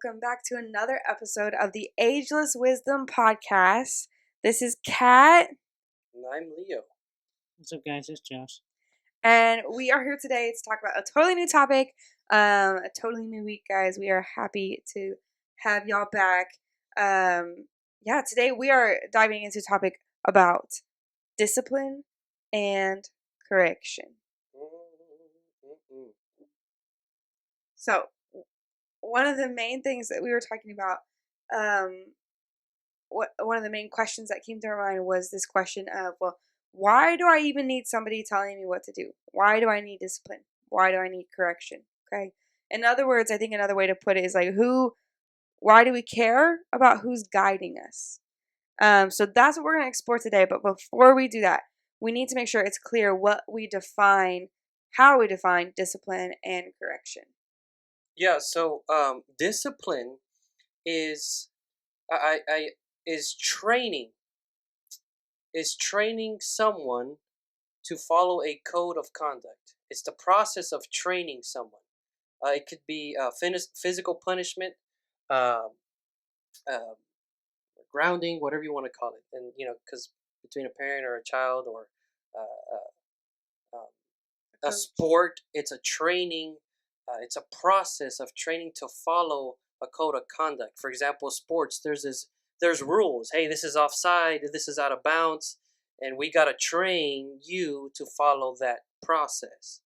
welcome back to another episode of the Ageless Wisdom Podcast. This is Kat. And I'm Leo. What's up, guys? It's Josh. And we are here today to talk about a totally new topic, a totally new week, guys. We are happy to have y'all back. Today we are diving into a topic about discipline and correction. So, one of the main things that we were talking about, one of the main questions that came to our mind was this question of, well, why do I even need somebody telling me what to do? Why do I need discipline? Why do I need correction? Okay. In other words, I think another way to put it is like, why do we care about who's guiding us? So that's what we're going to explore today. But before we do that, we need to make sure it's clear how we define discipline and correction. Yeah, so discipline is training someone to follow a code of conduct. It's the process of training someone. It could be physical punishment, grounding, whatever you want to call it, and because between a parent or a child or a sport, it's a training. It's a process of training to follow a code of conduct. For example, sports, there's rules. Hey, this is offside. This is out of bounds, and we gotta train you to follow that process.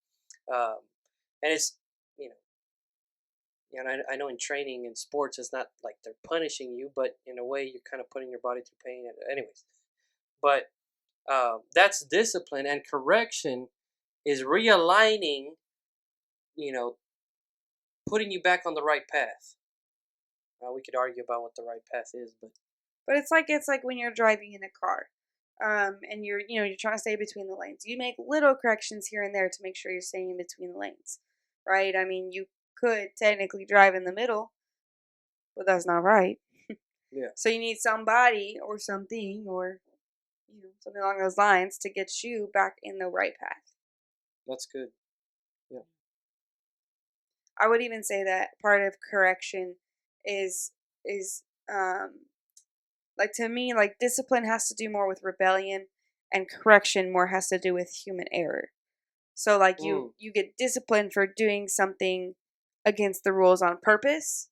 And it's I know in training in sports, it's not like they're punishing you, but in a way, you're kind of putting your body through pain. Anyways, but that's discipline, and correction is realigning. Putting you back on the right path. We could argue about what the right path is, but it's like when you're driving in a car, and you're trying to stay between the lanes. You make little corrections here and there to make sure you're staying in between the lanes, right? I mean, you could technically drive in the middle, but that's not right. Yeah. So you need somebody or something or something along those lines to get you back in the right path. That's good. Yeah. I would even say that part of correction is like, to me, like, discipline has to do more with rebellion and correction more has to do with human error. So like you get disciplined for doing something against the rules on purpose,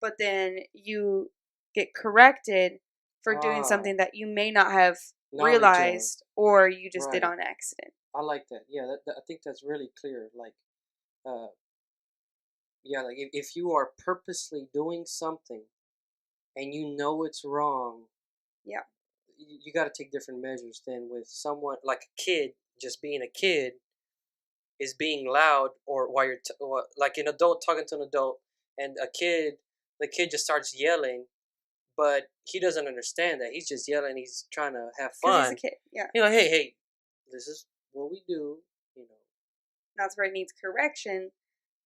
but then you get corrected for doing something that you may not have realized or you just did on accident. I like that. Yeah, I think that's really clear. Like, like if you are purposely doing something and you know it's wrong, yeah, you got to take different measures than with someone like a kid. Just being a kid is being loud, or while you're like an adult talking to an adult, and the kid just starts yelling, but he doesn't understand that he's just yelling. He's trying to have fun. He's a kid. Yeah. Hey, this is what we do. That's where it needs correction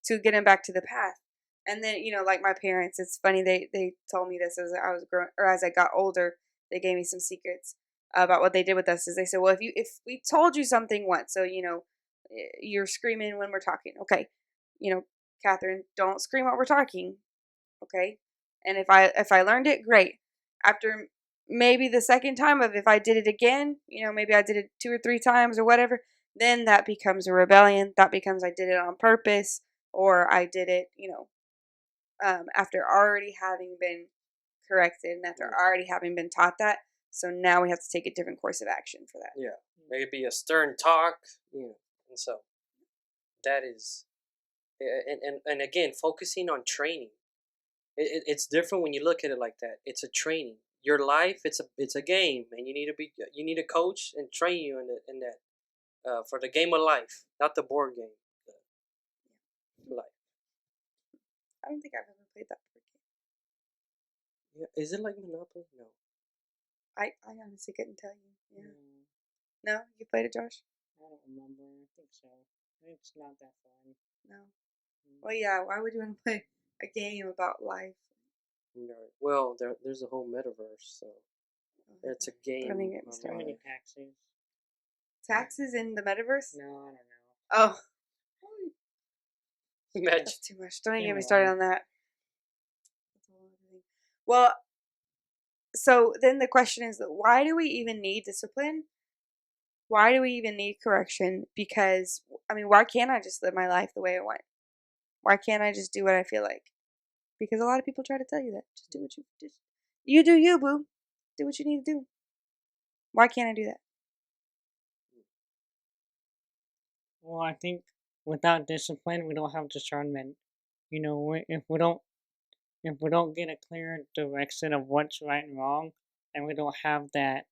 to get him back to the path. And then, like my parents, it's funny, they told me this as I was growing, or as I got older, they gave me some secrets about what they did with us. Is they said, well, if we told you something once, so, you're screaming when we're talking. Okay. Catherine, don't scream while we're talking. Okay. And if I learned it, great. After maybe the second time if I did it again, maybe I did it 2 or 3 times or whatever, then that becomes a rebellion. That becomes I did it on purpose, or I did it, after already having been corrected and after already having been taught that. So now we have to take a different course of action for that. Yeah, maybe a stern talk, and so that is, and again, focusing on training. It's different when you look at it like that. It's a training. Your life, it's a game, and you need a coach and train you in that for the game of life, not the board game. Life. I don't think I've ever played that board game. Yeah, is it like Monopoly? No. I honestly couldn't tell you. Yeah. No, you played it, Josh? I don't remember. I think so. It's not that fun. No. Well, yeah. Why would you want to play a game about life? No. Well, there's a whole metaverse, so it's a game. How many taxes? Taxes in the metaverse? No, I don't know. Oh. Imagine. That's too much. Don't even get me started on that. Well, so then the question is, why do we even need discipline? Why do we even need correction? Because, I mean, why can't I just live my life the way I want? Why can't I just do what I feel like? Because a lot of people try to tell you that. Just do what you do you, boo. Do what you need to do. Why can't I do that? Well, I think without discipline, we don't have discernment. You know, if we don't get a clear direction of what's right and wrong, and we don't have that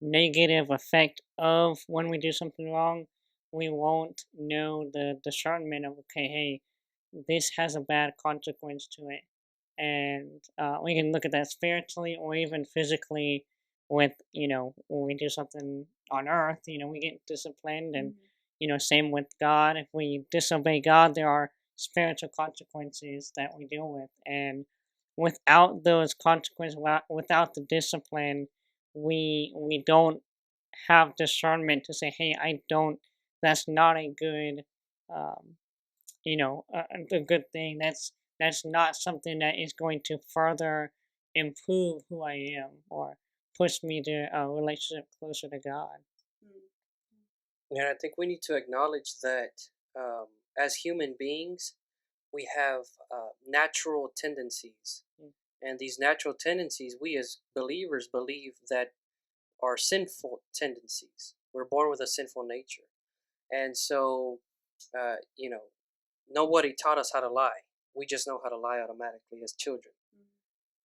negative effect of when we do something wrong, we won't know the discernment of, okay, hey, this has a bad consequence to it. And we can look at that spiritually or even physically with, when we do something on earth, we get disciplined. And, same with God. If we disobey God, there are spiritual consequences that we deal with. And without those consequences, without the discipline, we don't have discernment to say, hey, I don't. That's not a good, um, a good thing. That's not something that is going to further improve who I am or push me to a relationship closer to God. And I think we need to acknowledge that as human beings, we have natural tendencies. Mm. And these natural tendencies, we as believers believe that are sinful tendencies. We're born with a sinful nature. And so, nobody taught us how to lie. We just know how to lie automatically as children.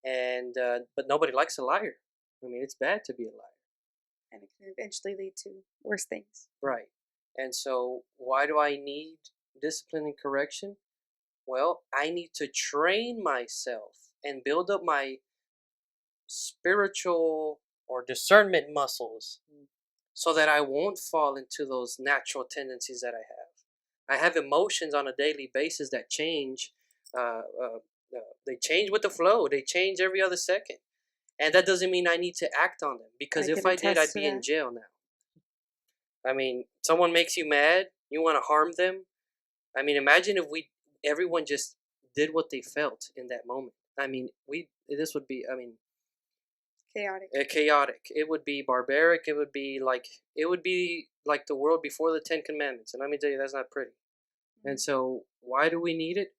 And but nobody likes a liar. I mean, it's bad to be a liar. And it can eventually lead to worse things. Right. And so, why do I need discipline and correction? Well, I need to train myself and build up my spiritual or discernment muscles so that I won't fall into those natural tendencies that I have. I have emotions on a daily basis that change. They change with the flow. They change every other second. And that doesn't mean I need to act on them, because I if can I did, I'd attest to be in that. jail now. I mean, someone makes you mad, you want to harm them. I mean, imagine if everyone just did what they felt in that moment. I mean, this would be, I mean, Chaotic. chaotic. It would be barbaric. It would be like the world before the Ten Commandments. And let me tell you, that's not pretty. And so, why do we need it?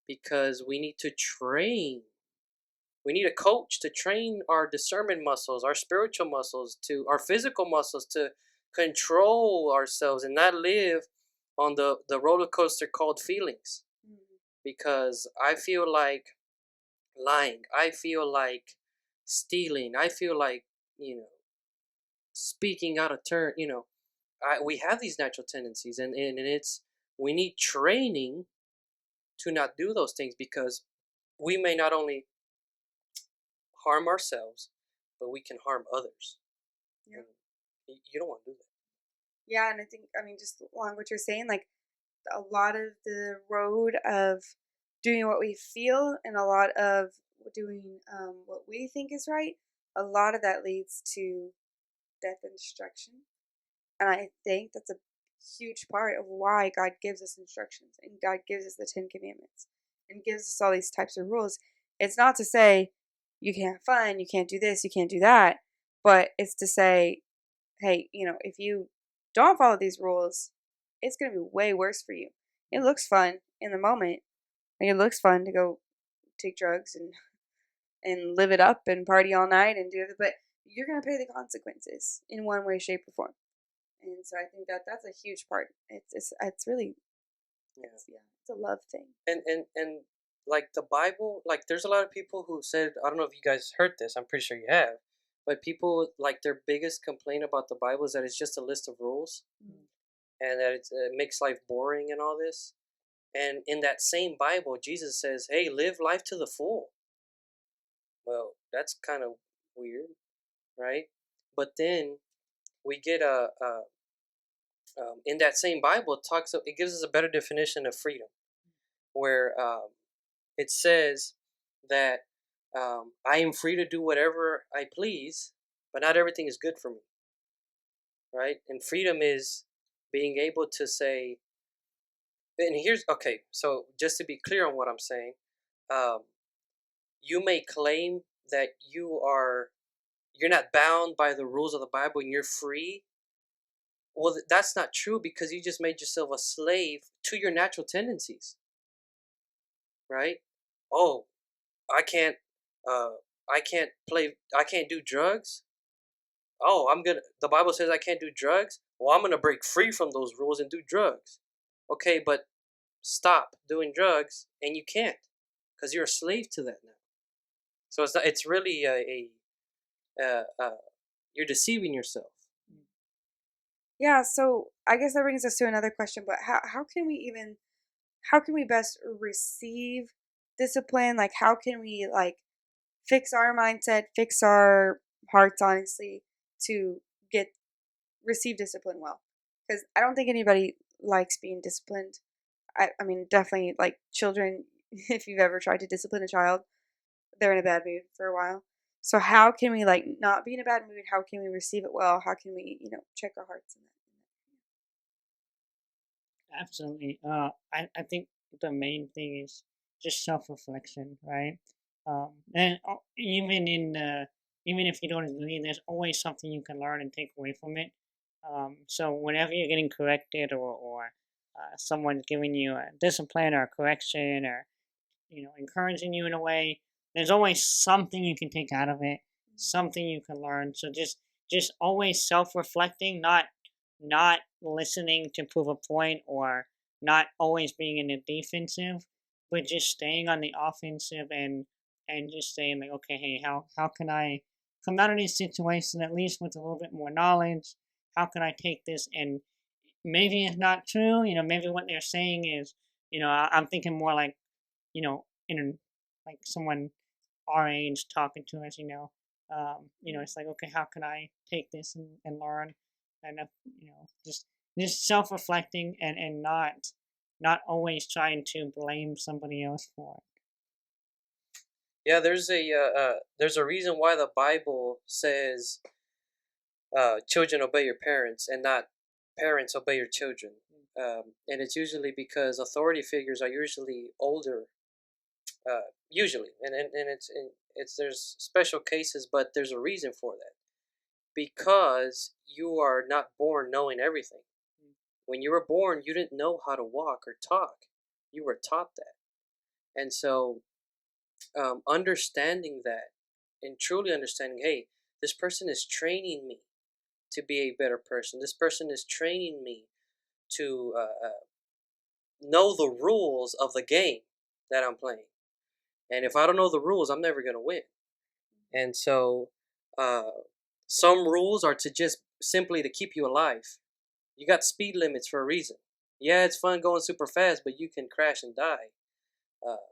Because we need to train. We need a coach to train our discernment muscles, our spiritual muscles, to our physical muscles, to control ourselves and not live on the roller coaster called feelings. Because I feel like lying. I feel like stealing. I feel like, speaking out of turn. We have these natural tendencies, and we need training to not do those things, because we may not only harm ourselves, but we can harm others. Yeah. You don't want to do that. Yeah, and I mean, just along what you're saying, like a lot of the road of doing what we feel and a lot of doing what we think is right, a lot of that leads to death and destruction. And I think that's a huge part of why God gives us instructions and God gives us the 10 Commandments and gives us all these types of rules. It's not to say you can't have fun, you can't do this, you can't do that, but it's to say, hey, if you don't follow these rules, it's going to be way worse for you. It looks fun in the moment. Like, it looks fun to go take drugs and live it up and party all night and do it, but you're going to pay the consequences in one way, shape, or form. And so I think that that's a huge part. It's really it's a love thing. And like the Bible, like there's a lot of people who said, I don't know if you guys heard this, I'm pretty sure you have, but people, like, their biggest complaint about the Bible is that it's just a list of rules, and that it makes life boring and all this. And in that same Bible, Jesus says, hey, live life to the full. Well, that's kind of weird, right? But then we get in that same Bible, it gives us a better definition of freedom, where it says that I am free to do whatever I please, but not everything is good for me, right? And freedom is being able to say, and here's, okay, so just to be clear on what I'm saying, um, you may claim that you're not bound by the rules of the Bible and you're free. Well, that's not true, because you just made yourself a slave to your natural tendencies, right? Oh, I can't, uh, I can't do drugs. Oh, the Bible says I can't do drugs. Well, I'm gonna break free from those rules and do drugs. Okay, but stop doing drugs, and you can't, because you're a slave to that now. So it's not, it's really you're deceiving yourself. Yeah, so I guess that brings us to another question, but how can we best receive discipline? Like how can we like fix our mindset, fix our hearts honestly to get receive discipline well? Cuz I don't think anybody likes being disciplined. I mean, definitely like children if you've ever tried to discipline a child, they're in a bad mood for a while. So how can we like not be in a bad mood? How can we receive it well? How can we, check our hearts in that? Absolutely. I think the main thing is just self-reflection, right? And even even if you don't agree, there's always something you can learn and take away from it. So whenever you're getting corrected, or someone's giving you a discipline or a correction, or encouraging you in a way, there's always something you can take out of it, something you can learn. So just always self-reflecting, not listening to prove a point, or not always being in the defensive, but just staying on the offensive, and just saying like, okay, hey, how can I come out of this situation at least with a little bit more knowledge? How can I take this, and maybe it's not true, maybe what they're saying is, I'm thinking more like, in like someone our age talking to us, it's like, okay, how can I take this and learn, and just self-reflecting, and not always trying to blame somebody else for it. Yeah, there's a reason why the Bible says, children obey your parents, and not parents obey your children. And it's usually because authority figures are usually older, usually, and it's there's special cases, but there's a reason for that, because you are not born knowing everything. When you were born, you didn't know how to walk or talk. You were taught that, and so understanding that, and truly understanding, hey, this person is training me to be a better person. This person is training me to know the rules of the game that I'm playing. And if I don't know the rules, I'm never going to win. And so uh, some rules are to just simply to keep you alive. You got speed limits for a reason. Yeah, it's fun going super fast, but you can crash and die. Uh,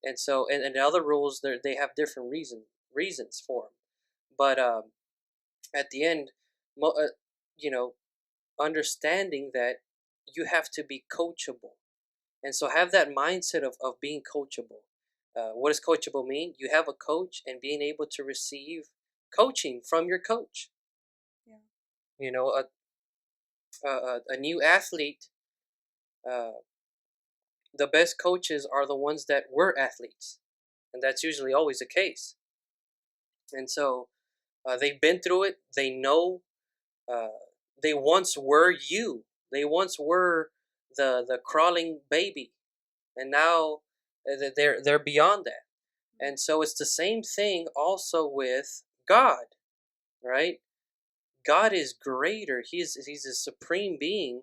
and so, and the other rules, they have different reasons for them. But at the end, you know, understanding that you have to be coachable. And so have that mindset of being coachable. What does coachable mean? You have a coach, and being able to receive coaching from your coach. Yeah. You know, a new athlete, uh, the best coaches are the ones that were athletes. And that's usually always the case. And so they've been through it. They know. Uh, they once were you. They once were the crawling baby, and now they're beyond that. And so it's the same thing also with God, right? God is greater. He's a supreme being,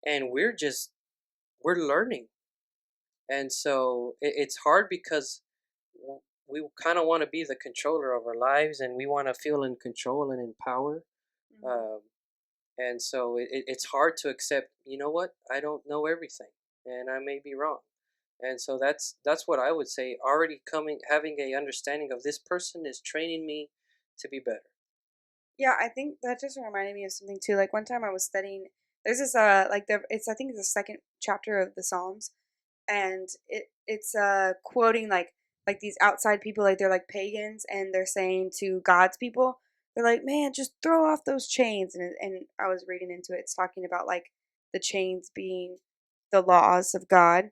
and we're learning. And so it's hard, because we kind of want to be the controller of our lives, and we want to feel in control and in power. Mm-hmm. Um, and so it's hard to accept. You know what? I don't know everything, and I may be wrong. And so that's what I would say. Already having a understanding of this person is training me to be better. Yeah, I think that just reminded me of something too. Like one time I was studying, there's this like it's I think it's the second chapter of the Psalms, and it's quoting like these outside people, like they're like pagans, and they're saying to God's people, they're like, man, just throw off those chains, and I was reading into it. It's talking about like the chains being the laws of God,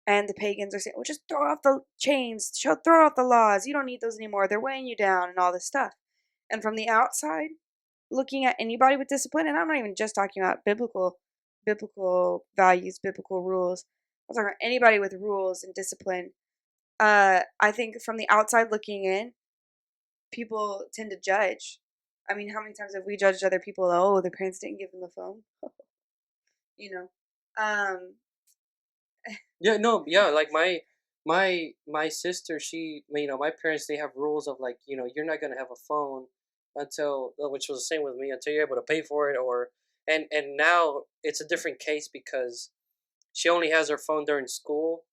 And the pagans are saying, well, just throw off the chains, throw off the laws. You don't need those anymore. They're weighing you down and all this stuff. And from the outside, looking at anybody with discipline, and I'm not even just talking about biblical values, biblical rules. I'm talking about anybody with rules and discipline. I think from the outside looking in, people tend to judge. I mean, how many times have we judged other people? Oh, their parents didn't give them a phone. you know, um, Yeah, no, yeah, like my sister, she, my parents, they have rules of like, you're not gonna have a phone until, which was the same with me, until you're able to pay for it, or and now it's a different case because she only has her phone during school,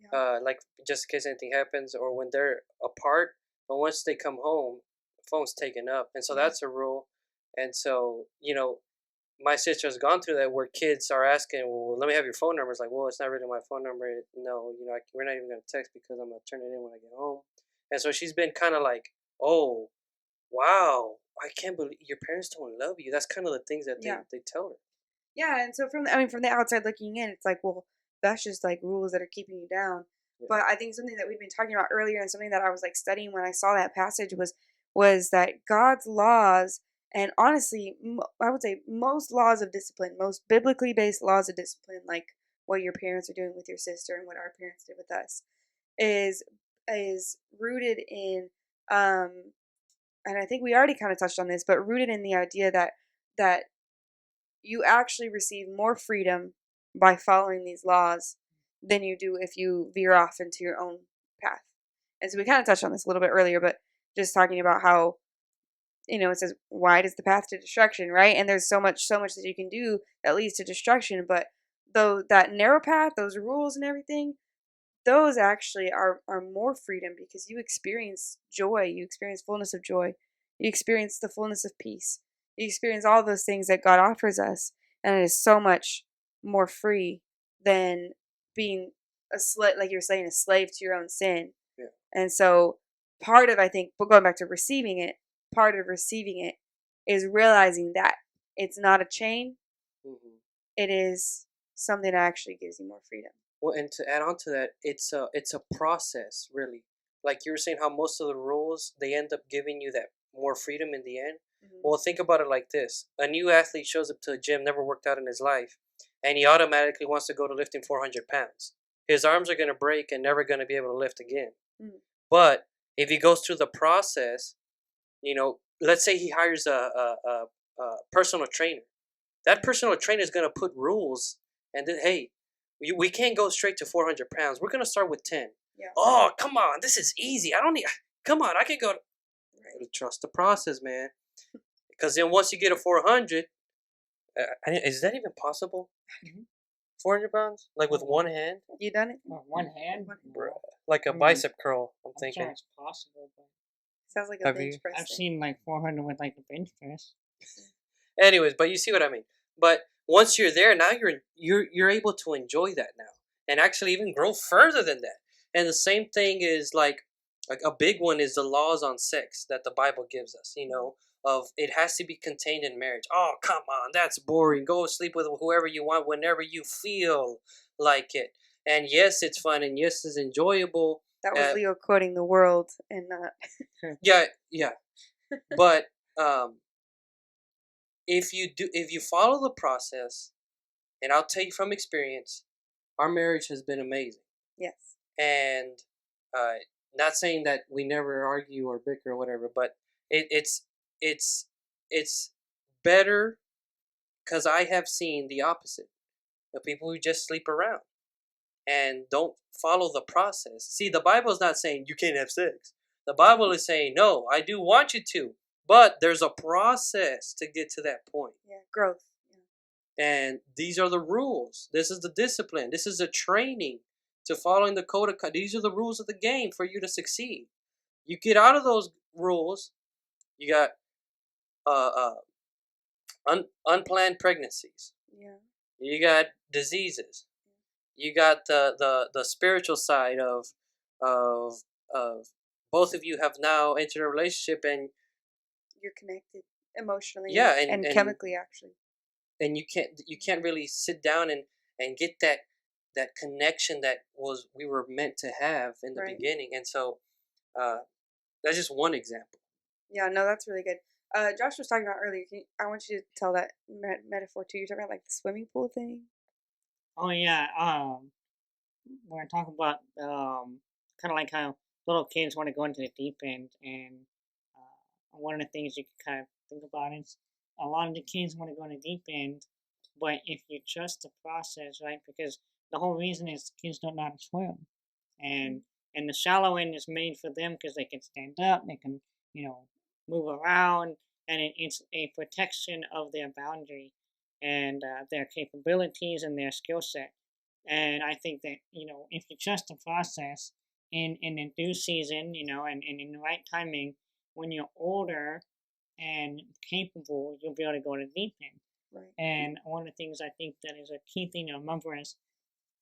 yeah, like just in case anything happens or when they're apart. But once they come home, the phone's taken up, and so yeah, that's a rule. And so my sister has gone through that where kids are asking, well, let me have your phone number. It's like, well, it's not really my phone number. No, we're not even going to text because I'm going to turn it in when I get home. And so she's been kind of like, oh, wow, I can't believe your parents don't love you. That's kind of the things that yeah. they tell her. Yeah, and so from the outside looking in, it's like, well, that's just like rules that are keeping you down. Yeah. But I think something that we've been talking about earlier, and something that I was like studying when I saw that passage was that God's laws, and honestly, I would say most laws of discipline, most biblically based laws of discipline, like what your parents are doing with your sister and what our parents did with us, is rooted in, and I think we already kind of touched on this, but rooted in the idea that you actually receive more freedom by following these laws than you do if you veer off into your own path. And so we kind of touched on this a little bit earlier, but just talking about how, it says wide is the path to destruction, right? And there's so much that you can do that leads to destruction, but though that narrow path, those rules and everything, those actually are more freedom because you experience joy, you experience fullness of joy, you experience the fullness of peace, you experience all those things that God offers us, and it is so much more free than being a slave, like you're saying, a slave to your own sin. Yeah. And so part of, I think, but going back to receiving it, part of receiving it is realizing that it's not a chain, it is something that actually gives you more freedom. Well, and to add on to that, it's a process, really. Like you were saying, how most of the rules, they end up giving you that more freedom in the end. Mm-hmm. Well, think about it like this: a new athlete shows up to a gym, never worked out in his life, and he automatically wants to go to lifting 400 pounds. His arms are going to break and never going to be able to lift again. Mm-hmm. But if he goes through the process, let's say he hires a personal trainer. That personal trainer is going to put rules, and then, hey, we can't go straight to 400 pounds. We're going to start with 10. Yeah. Oh, come on. This is easy. I don't need, come on. I can go. Right. Trust the process, man. Because then once you get a 400, is that even possible? 400 pounds? Like with one hand? You done it? One hand? Bro, like a bicep curl, I'm I'm thinking. sure it's possible, but Sounds like a bench press. I've seen like 400 with like a bench press. Anyways, but you see what I mean. But once you're there, now you're able to enjoy that now, and actually even grow further than that. And the same thing is like a big one is the laws on sex that the Bible gives us. Of it has to be contained in marriage. Oh, come on, that's boring. Go sleep with whoever you want whenever you feel like it. And yes, it's fun, and yes, it's enjoyable. That was Leo quoting the world and not. Yeah. But if you follow the process, and I'll tell you from experience, our marriage has been amazing. Yes. And not saying that we never argue or bicker or whatever, but it's better because I have seen the opposite. The people who just sleep around and don't follow the process. See, the Bible is not saying you can't have sex. The Bible is saying, no, I do want you to, but there's a process to get to that point. Yeah, growth. Yeah. And these are the rules. This is the discipline. This is the training to following the code of conduct. These are the rules of the game for you to succeed. You get out of those rules, you got unplanned pregnancies. Yeah. You got diseases. You got the spiritual side of both of you have now entered a relationship, and you're connected emotionally. Yeah, and chemically actually. And you can't really sit down and get that connection that we were meant to have in the Right. beginning. And so that's just one example. Yeah, no, that's really good. Josh was talking about earlier. I want you to tell that metaphor too. You're talking about like the swimming pool thing. Oh yeah, we're talking about kind of like how little kids want to go into the deep end, and one of the things you can kind of think about is a lot of the kids want to go in the deep end, but if you trust the process, right? Because the whole reason is kids don't know how to swim, and and the shallow end is made for them because they can stand up, they can move around, and it's a protection of their boundary and their capabilities and their skill set. And I think that, if you trust the process in the due season, and in the right timing, when you're older and capable, you'll be able to go to deep end. Right. And one of the things I think that is a key thing to remember is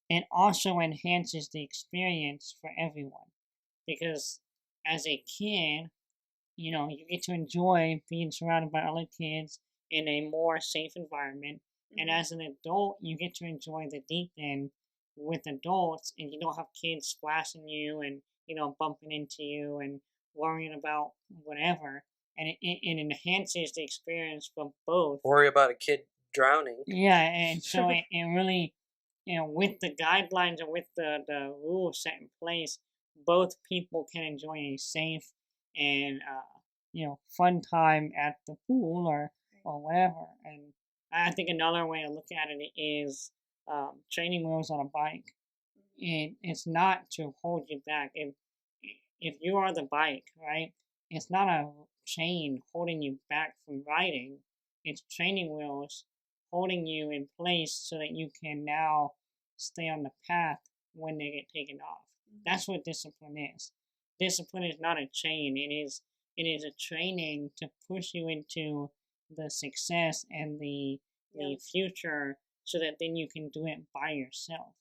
it also enhances the experience for everyone. Because as a kid, you get to enjoy being surrounded by other kids in a more safe environment. And as an adult, you get to enjoy the deep end with adults, and you don't have kids splashing you and, bumping into you and worrying about whatever. And it enhances the experience for both. Worry about a kid drowning. Yeah, and so it really, with the guidelines and with the rules set in place, both people can enjoy a safe and fun time at the pool or whatever. And I think another way to look at it is training wheels on a bike. It's not to hold you back. If you are the bike, right? It's not a chain holding you back from riding. It's training wheels holding you in place so that you can now stay on the path when they get taken off. That's what discipline is. Discipline is not a chain. It is a training to push you into the success and the future so that then you can do it by yourself.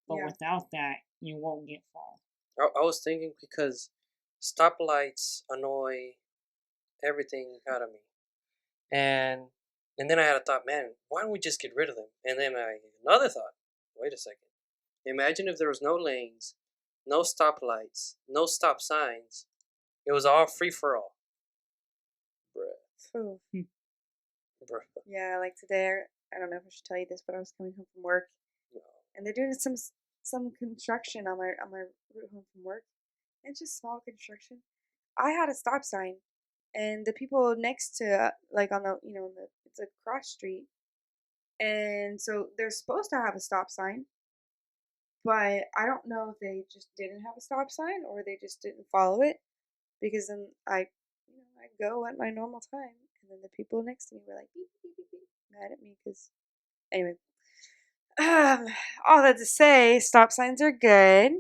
But without that, you won't get far. I was thinking because stoplights annoy everything out of me. And then I had a thought, man, why don't we just get rid of them? And then another thought, wait a second. Imagine if there was no lanes, no stoplights, no stop signs. It was all free for all. Bruh. Bruh. Yeah, like today, I don't know if I should tell you this, but I was coming home from work, and they're doing some construction on my route home from work. And it's just small construction. I had a stop sign, and the people next to like on the it's a cross street, and so they're supposed to have a stop sign, but I don't know if they just didn't have a stop sign or they just didn't follow it, because then I go at my normal time, and then the people next to me were like beep beep beep beep, mad at me because anyway. All that to say, stop signs are good.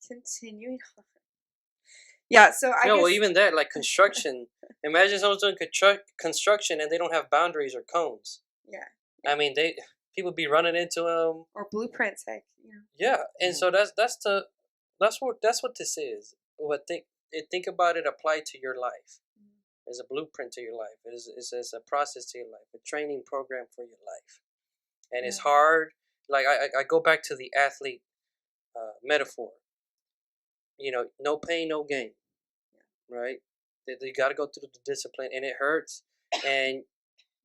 Continuing on. Yeah, so I guess. Well, even that, like construction. Imagine someone's doing construction and they don't have boundaries or cones. Yeah. I mean, people be running into them. Or blueprints, heck. Yeah, and so that's what this is. But think about it applied to your life. As a blueprint to your life. It's a process to your life, a training program for your life. And it's hard. Like I go back to the athlete metaphor. No pain, no gain. Right? You got to go through the discipline, and it hurts. And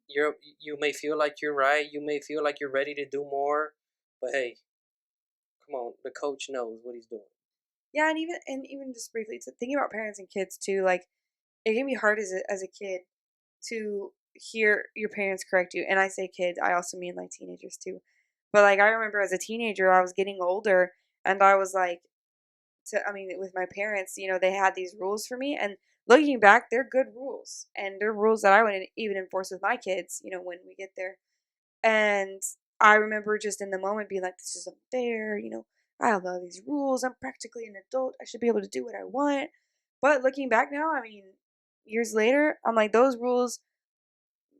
you may feel like you're right. You may feel like you're ready to do more. But hey, come on, the coach knows what he's doing. Yeah, and even just briefly, thinking about parents and kids too. Like, it can be hard as a kid to hear your parents correct you. And I say kids, I also mean like teenagers too. But like I remember as a teenager, I was getting older, and I was like, with my parents, they had these rules for me, and looking back, they're good rules, and they're rules that I wouldn't even enforce with my kids, when we get there. And I remember just in the moment being like, this is unfair, I have all these rules, I'm practically an adult, I should be able to do what I want. But looking back now, years later, I'm like, those rules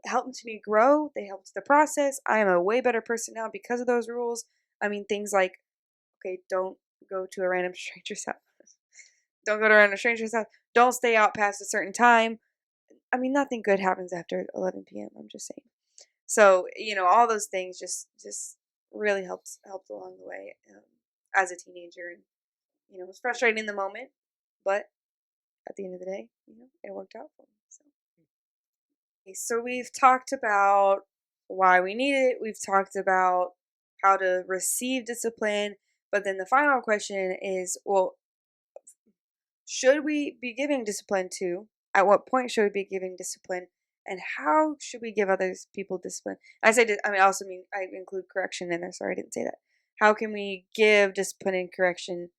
helped me grow, they helped the process. I am a way better person now because of those rules. Things like, okay, don't go to a random stranger's house. Don't go to a random stranger's house. Don't stay out past a certain time. Nothing good happens after 11 p.m. I'm just saying. So, all those things just really helped along the way as a teenager. And it was frustrating in the moment, but at the end of the day, it worked out for me. So, okay, so we've talked about why we need it. We've talked about how to receive discipline. But then the final question is, well, should we be giving discipline to? At what point should we be giving discipline? And how should we give others people discipline? I say, I also mean I include correction in there. Sorry, I didn't say that. How can we give discipline and correction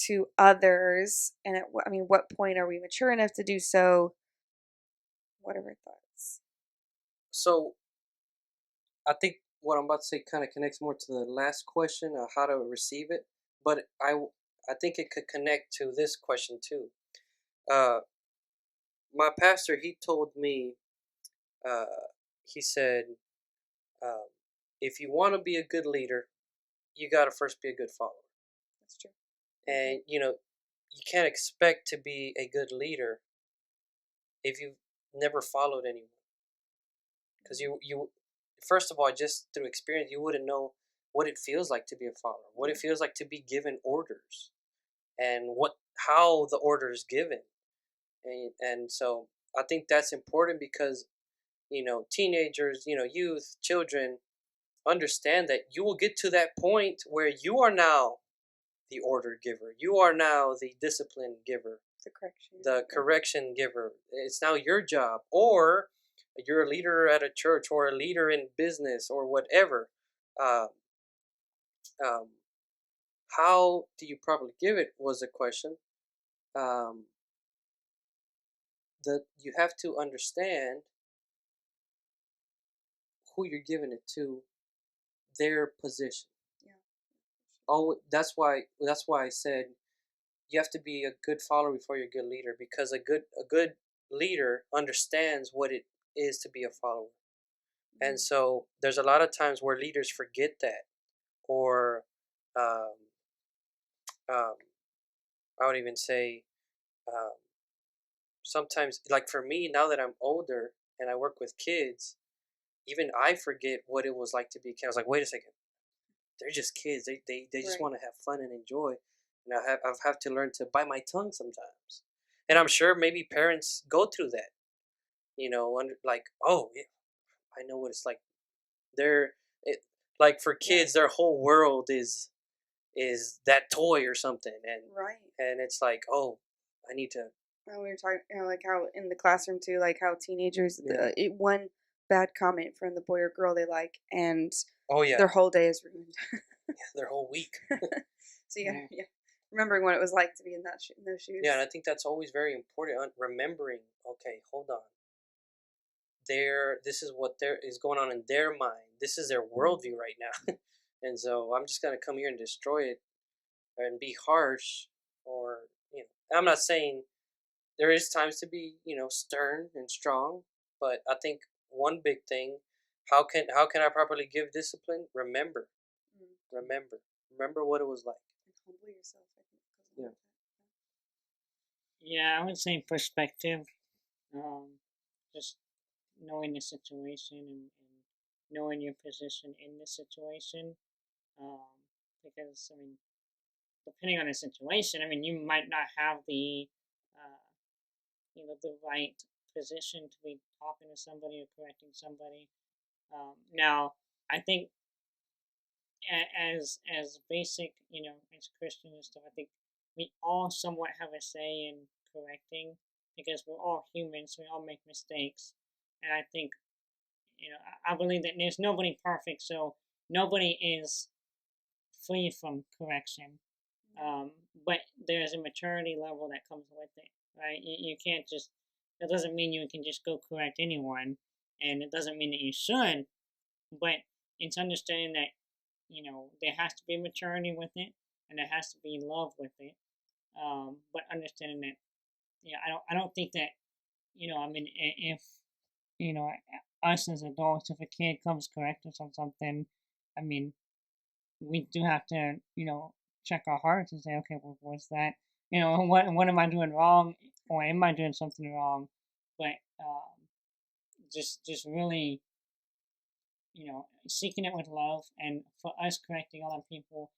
to others? And what point are we mature enough to do so? What are our thoughts? So I think what I'm about to say kind of connects more to the last question of how to receive it, but I think it could connect to this question too. My pastor, he told me, he said, um, if you want to be a good leader, you got to first be a good follower. That's true. And you can't expect to be a good leader if you've never followed anyone, because you first of all, just through experience, you wouldn't know what it feels like to be a follower, what it feels like to be given orders, and how the order is given. And so I think that's important because teenagers, youth, children understand that you will get to that point where you are now the order giver, you are now the discipline giver, the correction giver. It's now your job, or you're a leader at a church or a leader in business or whatever. Um, um, how do you probably give it was the question. Um, that you have to understand who you're giving it to, their position. Yeah. Oh, that's why I said you have to be a good follower before you're a good leader, because a good leader understands what it is to be a follower. Mm-hmm. And so there's a lot of times where leaders forget that, or um, um, I would even say um, sometimes, like for me, now that I'm older and I work with kids, even I forget what it was like to be a kid. I was like, wait a second, they're just kids. They just Right. want to have fun and enjoy. And I've to learn to bite my tongue sometimes. And I'm sure maybe parents go through that. Like, oh yeah, I know what it's like. They're it, like for kids, their whole world is that toy or something, and Right. and it's like, oh, I need to. We were talking, like how in the classroom too, like how teenagers, Yeah. one bad comment from the boy or girl they like, and Oh yeah, their whole day is ruined. their whole week. So yeah, remembering what it was like to be in in those shoes. Yeah, and I think that's always very important. Remembering, okay, hold on. This is what there is going on in their mind. This is their worldview right now, and so I'm just gonna come here and destroy it and be harsh, or I'm not saying there is times to be stern and strong, but I think one big thing, how can I properly give discipline? Remember what it was like. And humble yourself, I think. Yeah. Yeah, I would say perspective. Just knowing the situation and knowing your position in the situation. Um, because, I mean, depending on the situation, I mean, you might not have uh, the right position to be talking to somebody or correcting somebody. Now, I think as basic, as Christians and stuff, I think we all somewhat have a say in correcting because we're all humans, we all make mistakes, and I think I believe that there's nobody perfect, so nobody is free from correction. But there's a maturity level that comes with it, right? You can't just. That doesn't mean you can just go correct anyone, and it doesn't mean that you should. But it's understanding that there has to be maturity with it, and there has to be love with it. But understanding that, I don't think that, I mean, if you know, us as adults, if a kid comes correct us on something, I mean, we do have to, check our hearts and say, okay, well, what's that? What am I doing wrong, or am I doing something wrong? But just really, seeking it with love, and for us correcting other people.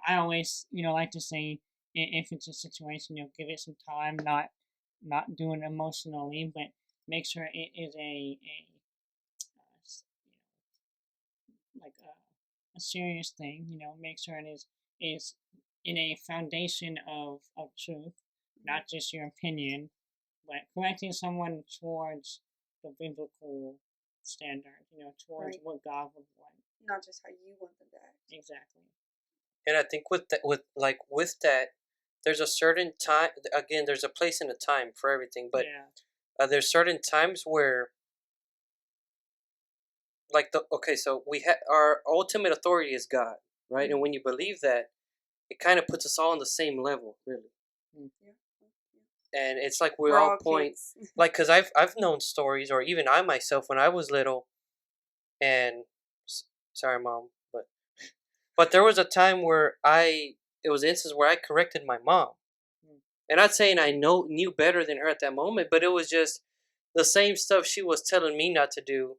I always, like to say, if it's a situation, give it some time, not do it emotionally, but make sure it is like a serious thing. Make sure it is in a foundation of truth, not just your opinion, but correcting someone towards the biblical standard. Towards what God would want. Not just how you want them to act. Exactly. And I think with that, there's a certain time. Again, there's a place and a time for everything, but there's certain times where, so we have our ultimate authority is God, right? Mm-hmm. And when you believe that, it kind of puts us all on the same level, really. Yeah. And it's like we're all point, like, because I've known stories, or even I myself when I was little, and sorry, Mom, but there was a time where it was an instance where I corrected my mom. And not saying I knew better than her at that moment, but it was just the same stuff she was telling me not to do.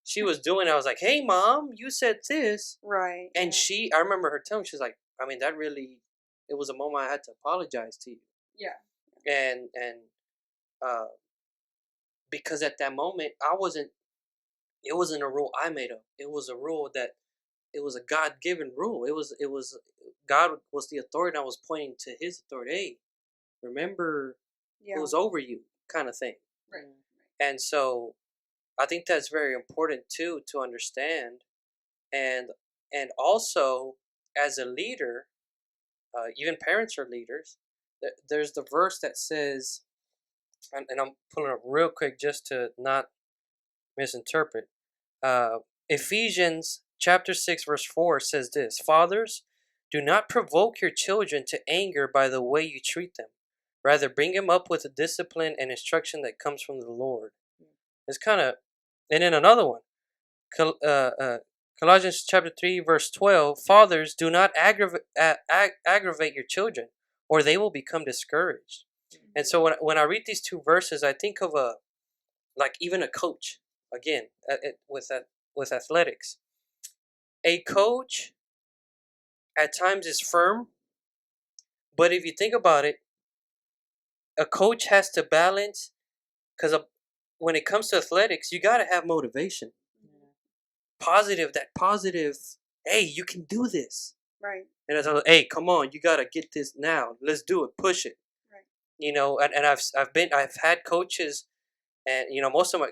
She was doing. I was like, "Hey, Mom, you said this." Right. And I remember her telling me, she was like, "I mean, that really, it was a moment I had to apologize to you." Yeah. And because at that moment, it wasn't a rule I made up. It was a rule that, it was a God-given rule. It was God was the authority, and I was pointing to His authority. Hey, remember, it was over you, kind of thing. Right. And so I think that's very important too, to understand. And also, as a leader, even parents are leaders. There's the verse that says, and I'm pulling up real quick just to not misinterpret. Ephesians chapter 6 verse 4 says this: Fathers, do not provoke your children to anger by the way you treat them. Rather, bring them up with the discipline and instruction that comes from the Lord. It's kind of, and then another one, Colossians chapter 3 verse 12: Fathers, do not aggravate your children, or they will become discouraged. And so when I read these two verses, I think of even a coach, again, with athletics. A coach at times is firm, but if you think about it, a coach has to balance, because when it comes to athletics, you got to have motivation. That positive, hey, you can do this. Right. And it's like, hey, come on, you got to get this now. Let's do it. Push it. Right. And I've had coaches, and most of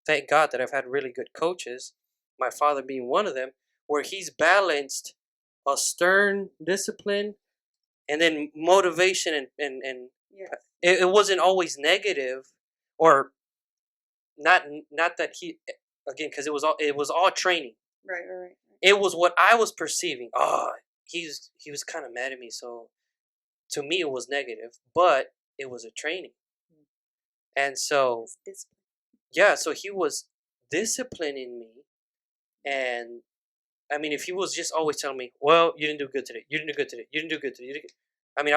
thank God that I've had really good coaches, my father being one of them, where he's balanced a stern discipline and then motivation, and yes. It wasn't always negative, or not that he, again, because it was all training. Right. It was what I was perceiving. He was kind of mad at me, so to me it was negative, but it was a training. And so so he was disciplining me. And I mean, if he was just always telling me, well, you didn't do good today, you didn't do good today, you didn't do good today, I mean,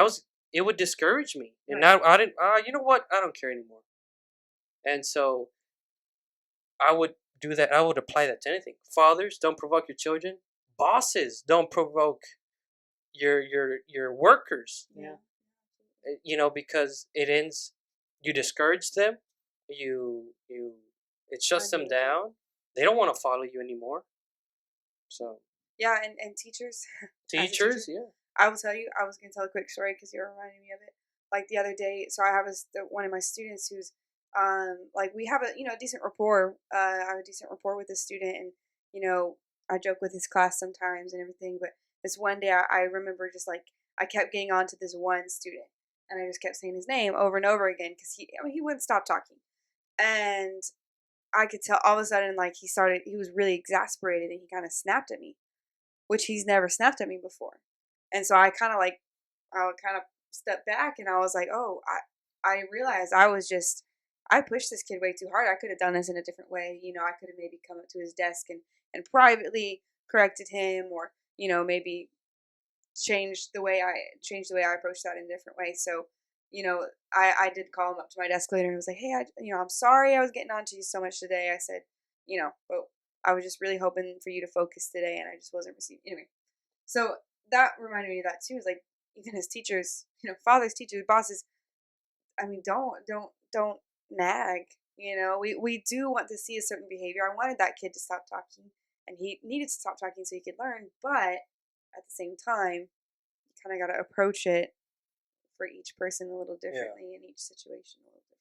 it would discourage me. And now I didn't, you know what, I don't care anymore. And so I would do that. I would apply that to anything. Fathers, don't provoke your children. Bosses, don't provoke your workers. Yeah. Because it ends, you discourage them, it shuts them down. They don't want to follow you anymore. So yeah, and teachers. Teachers, yeah. I will tell you. I was gonna tell a quick story because you're reminding me of it. Like the other day, so I have one of my students who's we have a decent rapport. I have a decent rapport with this student, and I joke with his class sometimes and everything. But this one day, I remember just I kept getting on to this one student, and I just kept saying his name over and over again because he wouldn't stop talking, and I could tell all of a sudden he was really exasperated, and he kind of snapped at me, which he's never snapped at me before. And so I kind of stepped back, and I was like, oh, I realized I pushed this kid way too hard. I could have done this in a different way. I could have maybe come up to his desk and privately corrected him, or, maybe changed the way I approached that in a different way. So, I did call him up to my desk later and was like, hey, I'm sorry I was getting on to you so much today. I said, but I was just really hoping for you to focus today, and I just wasn't receiving. Anyway, so that reminded me of that too. Is like even as teachers, fathers, teachers, bosses. I mean, don't nag. We do want to see a certain behavior. I wanted that kid to stop talking, and he needed to stop talking so he could learn. But at the same time, you kind of got to approach it for each person a little differently, in each situation a little differently.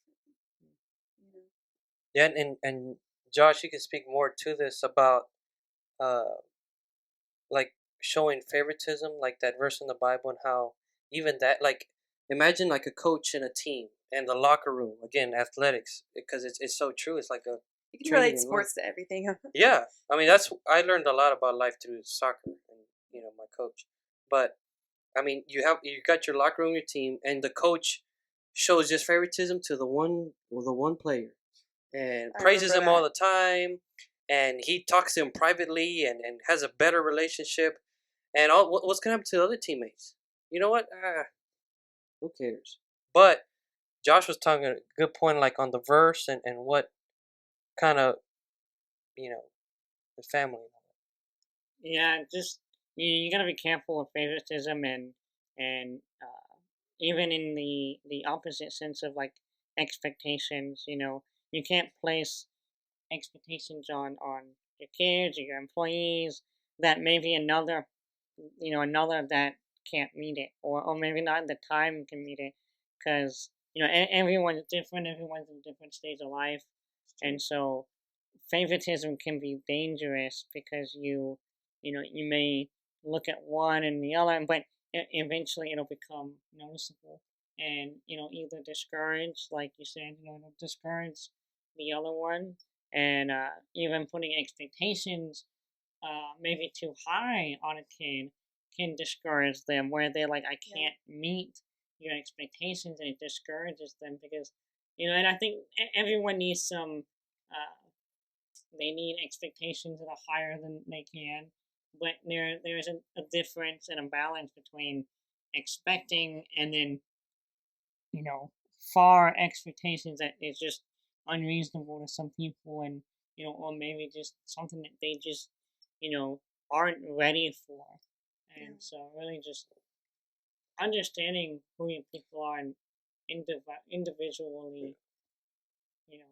Yeah, and Josh, you can speak more to this about like showing favoritism, like that verse in the Bible, and how even that, like, imagine like a coach in a team and the locker room, again, athletics, because it's so true. It's like a You can training relate in life. sports to everything. Yeah, I mean I learned a lot about life through soccer and my coach. But I mean you got your locker room, your team, and the coach shows just favoritism to the one player and I praises him remember all that. the time, and he talks to him privately and has a better relationship. And what's gonna happen to the other teammates? You know what? Who cares? But Josh was talking a good point, like on the verse and what kind of you know the family. Yeah, just you gotta be careful with favoritism and even in the opposite sense of like expectations. You can't place expectations on your kids or your employees that maybe another that can't meet it, or maybe not at the time can meet it, because everyone's different, everyone's in different stage of life, and so favoritism can be dangerous because you may look at one and the other, but eventually it'll become noticeable, and either discourage, like you said, it'll discourage the other one, and even putting expectations maybe too high on a kid can discourage them, where they're like, I can't meet your expectations, and it discourages them because and I think everyone needs some they need expectations that are higher than they can, but there's a difference and a balance between expecting and then far expectations that is just unreasonable to some people, and or maybe just something that they just aren't ready for, and so really just understanding who your people are and individually you know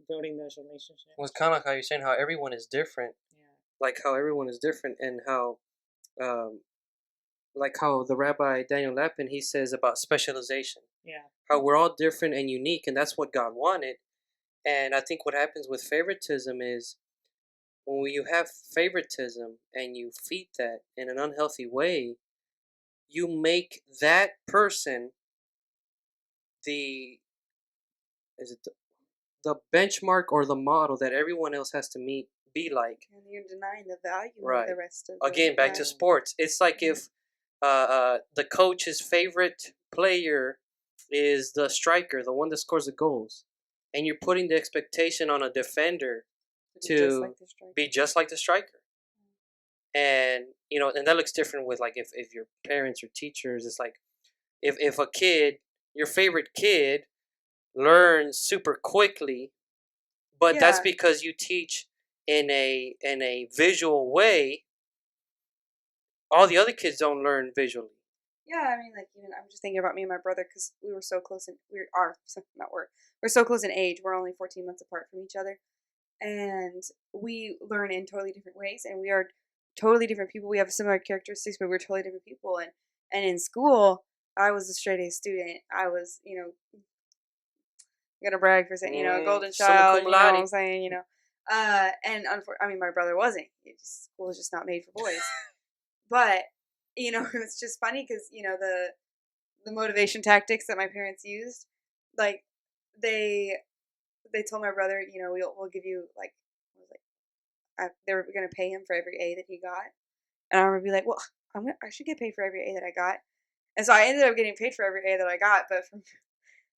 building those relationships. Well, it's kind of like how you're saying how everyone is different, Yeah. like how everyone is different, and how, like how the Rabbi Daniel Lapin, he says about specialization. Yeah. How we're all different and unique, and that's what God wanted. And I think what happens with favoritism is when you have favoritism and you feed that in an unhealthy way, you make that person the is it the benchmark or the model that everyone else has to be like. And you're denying the value of Right. the rest of Again, back to sports. It's like if the coach's favorite player is the striker, the one that scores the goals, and you're putting the expectation on a defender to be just like the striker. And and that looks different with like if your parents or teachers. It's like if a kid, your favorite kid, learns super quickly, but that's because you teach in a visual way. All the other kids don't learn visually. Yeah, I mean, like, I'm just thinking about me and my brother because we were so close, and we're so close in age. We're only 14 months apart from each other, and we learn in totally different ways, and we are totally different people. We have similar characteristics, but we're totally different people. And in school, I was a straight A student. I was, I'm gonna brag for saying, a golden child. You know what I'm saying? And I mean, my brother wasn't. School was just not made for boys. But it's just funny because the motivation tactics that my parents used, like they told my brother, we'll give you like, they were gonna pay him for every A that he got, and I remember be like, well, I should get paid for every A that I got, and so I ended up getting paid for every A that I got. But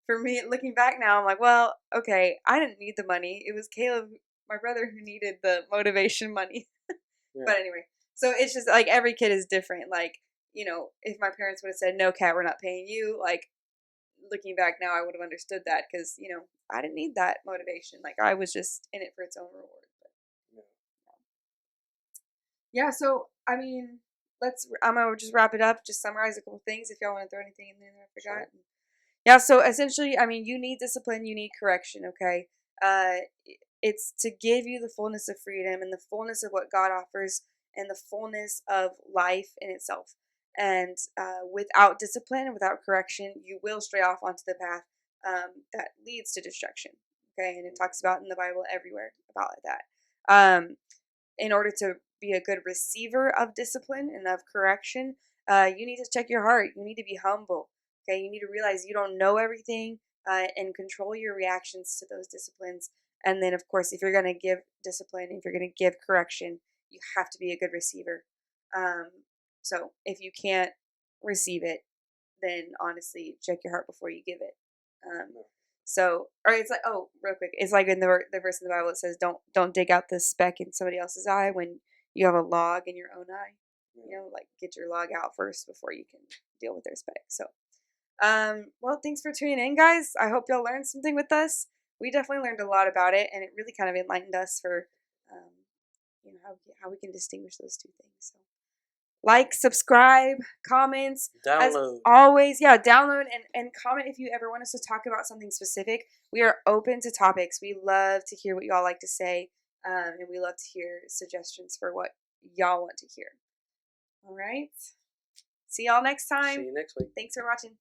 for me, looking back now, I'm like, well, okay, I didn't need the money. It was Caleb, my brother, who needed the motivation money. But anyway, so it's just like every kid is different. Like, if my parents would have said, no, Kat, we're not paying you, like, looking back now, I would have understood that because, I didn't need that motivation. Like, I was just in it for its own reward. But, Yeah, so I mean, I'm gonna just wrap it up. Just summarize a couple things if y'all want to throw anything in there that I forgot. Sure. Yeah, so essentially, I mean, you need discipline, you need correction. Okay, it's to give you the fullness of freedom and the fullness of what God offers and the fullness of life in itself. And without discipline, without correction, you will stray off onto the path that leads to destruction. Okay, and it talks about in the Bible everywhere about that. In order to be a good receiver of discipline and of correction, you need to check your heart. You need to be humble. Okay, you need to realize you don't know everything and control your reactions to those disciplines. And then, of course, if you're going to give discipline, if you're going to give correction, you have to be a good receiver. Um, so if you can't receive it, then honestly, check your heart before you give it. So, or it's like, oh, real quick, it's like in the verse in the Bible it says, don't dig out the speck in somebody else's eye when you have a log in your own eye. You know, like get your log out first before you can deal with their speck. So, well, thanks for tuning in, guys. I hope y'all learned something with us. We definitely learned a lot about it, and it really kind of enlightened us for, how we can distinguish those two things. So, like, subscribe, comments. As Download. always, yeah, download and comment if you ever want us to talk about something specific. We are open to topics. We love to hear what y'all like to say, and we love to hear suggestions for what y'all want to hear. All right. See y'all next time. See you next week. Thanks for watching.